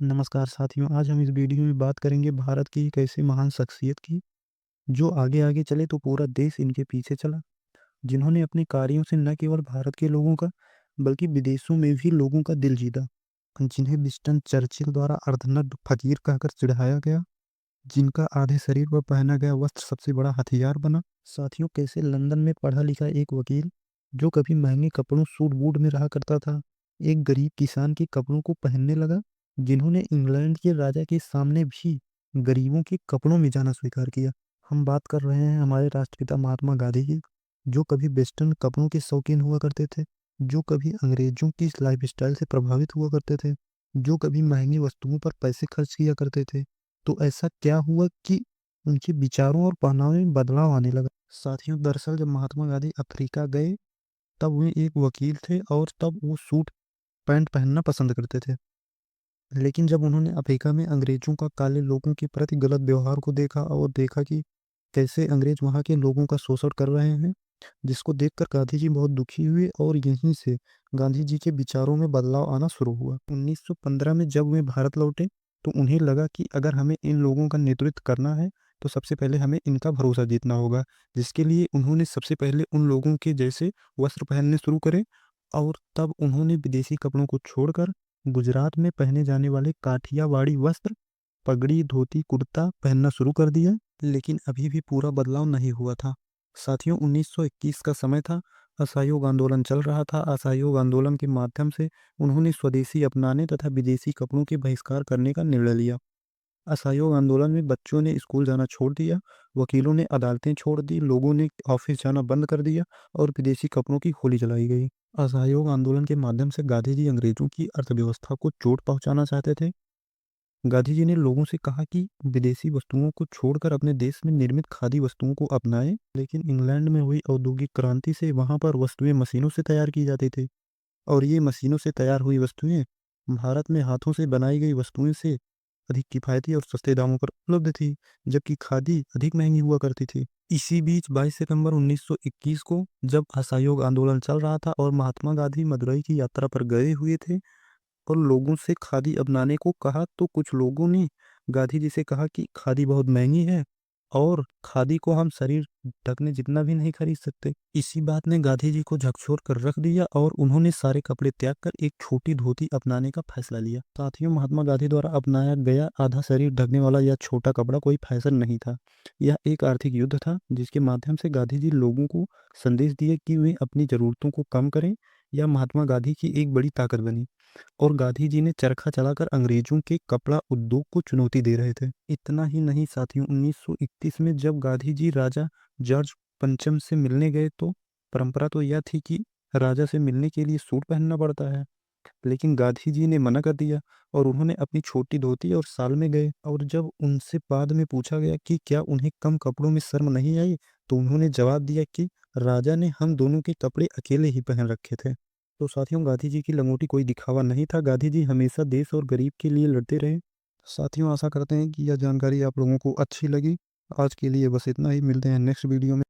नमस्कार साथियों, आज हम इस वीडियो में बात करेंगे भारत की एक ऐसी महान शख्सियत की, जो आगे आगे चले तो पूरा देश इनके पीछे चला। जिन्होंने अपने कार्यों से न केवल भारत के लोगों का, बल्कि विदेशों में भी लोगों का दिल जीता। जिन्हें विंस्टन चर्चिल द्वारा अर्धनग्न फकीर कहकर चिढ़ाया गया, जिनका आधे शरीर पर पहना गया वस्त्र सबसे बड़ा हथियार बना। साथियों, कैसे लंदन में पढ़ा लिखा एक वकील, जो कभी महंगे कपड़ों सूट बूट में रहा करता था, एक गरीब किसान के कपड़ों को पहनने लगा। जिन्होंने इंग्लैंड के राजा के सामने भी गरीबों के कपड़ों में जाना स्वीकार किया। हम बात कर रहे हैं हमारे राष्ट्रपिता महात्मा गांधी की, जो कभी वेस्टर्न कपड़ों के शौकीन हुआ करते थे, जो कभी अंग्रेजों की लाइफस्टाइल से प्रभावित हुआ करते थे, जो कभी महंगी वस्तुओं पर पैसे खर्च किया करते थे। तो ऐसा क्या हुआ कि उनके विचारों और पहनावे में बदलाव आने लगा। साथियों, दरअसल जब महात्मा गांधी अफ्रीका गए, तब वे एक वकील थे और तब वो सूट पैंट पहनना पसंद करते थे। लेकिन जब उन्होंने अफ्रीका में अंग्रेजों का काले लोगों के प्रति गलत व्यवहार को देखा और देखा कि कैसे अंग्रेज वहाँ के लोगों का शोषण कर रहे हैं, जिसको देखकर गांधी जी बहुत दुखी हुए और यहीं से गांधी जी के विचारों में बदलाव आना शुरू हुआ। 1915 में जब वे भारत लौटे, तो उन्हें लगा कि अगर हमें इन लोगों का नेतृत्व करना है, तो सबसे पहले हमें इनका भरोसा जीतना होगा। जिसके लिए उन्होंने सबसे पहले उन लोगों के जैसे वस्त्र पहनने शुरू करे, और तब उन्होंने विदेशी कपड़ों को छोड़कर गुजरात में पहने जाने वाले काठियावाड़ी वस्त्र, पगड़ी, धोती, कुर्ता पहनना शुरू कर दिया। लेकिन अभी भी पूरा बदलाव नहीं हुआ था। साथियों, 1921 का समय था। असहयोग आंदोलन चल रहा था। असहयोग आंदोलन के माध्यम से उन्होंने स्वदेशी अपनाने तथा विदेशी कपड़ों के बहिष्कार करने का निर्णय लिया। असहयोग आंदोलन में बच्चों ने स्कूल जाना छोड़ दिया, वकीलों ने अदालतें छोड़ दी, लोगों ने ऑफिस जाना बंद कर दिया और विदेशी कपड़ों की होली जलाई गई। असहयोग आंदोलन के माध्यम से गांधी जी अंग्रेजों की अर्थव्यवस्था को चोट पहुंचाना चाहते थे। गांधी जी ने लोगों से कहा कि विदेशी वस्तुओं को छोड़कर अपने देश में निर्मित खादी वस्तुओं को अपनाएं। लेकिन इंग्लैंड में हुई औद्योगिक क्रांति से वहां पर वस्तुएं मशीनों से तैयार की जाती थी, और ये मशीनों से तैयार हुई वस्तुएं भारत में हाथों से बनाई गई वस्तुएं से अधिक किफ़ायती और सस्ते दामों पर उपलब्ध थी, जबकि खादी अधिक महंगी हुआ करती थी। इसी बीच 22 सितंबर 1921 को जब असहयोग आंदोलन चल रहा था और महात्मा गांधी मदुरई की यात्रा पर गए हुए थे और लोगों से खादी अपनाने को कहा, तो कुछ लोगों ने गांधी जी से कहा कि खादी बहुत महंगी है और खादी को हम शरीर ढकने जितना भी नहीं खरीद सकते। इसी बात ने गांधी जी को झकझोर कर रख दिया और उन्होंने सारे कपड़े त्याग कर एक छोटी धोती अपनाने का फैसला लिया। साथियों, महात्मा गांधी द्वारा अपनाया गया आधा शरीर ढकने वाला यह छोटा कपड़ा कोई फैशन नहीं था। यह एक आर्थिक युद्ध था, जिसके माध्यम से गांधी जी लोगों को संदेश दिए कि वे अपनी जरूरतों को कम करें। यह महात्मा गांधी की एक बड़ी ताकत बनी, और गांधी जी ने चरखा चलाकर अंग्रेजों के कपड़ा उद्योग को चुनौती दे रहे थे। इतना ही नहीं साथियों, 1931 में जब गांधी जी राजा जॉर्ज पंचम से मिलने गए, तो परंपरा तो यह थी कि राजा से मिलने के लिए सूट पहनना पड़ता है। लेकिन गांधी जी ने मना कर दिया और उन्होंने अपनी छोटी धोती और शाल में गए। और जब उनसे बाद में पूछा गया कि क्या उन्हें कम कपड़ों में शर्म नहीं आई, तो उन्होंने जवाब दिया कि राजा ने हम दोनों के कपड़े अकेले ही पहन रखे थे। तो साथियों, गांधी जी की लंगोटी कोई दिखावा नहीं था। गांधी जी हमेशा देश और गरीब के लिए लड़ते रहे। साथियों, आशा करते हैं कि यह जानकारी आप लोगों को अच्छी लगी। आज के लिए बस इतना ही। मिलते हैं नेक्स्ट वीडियो में।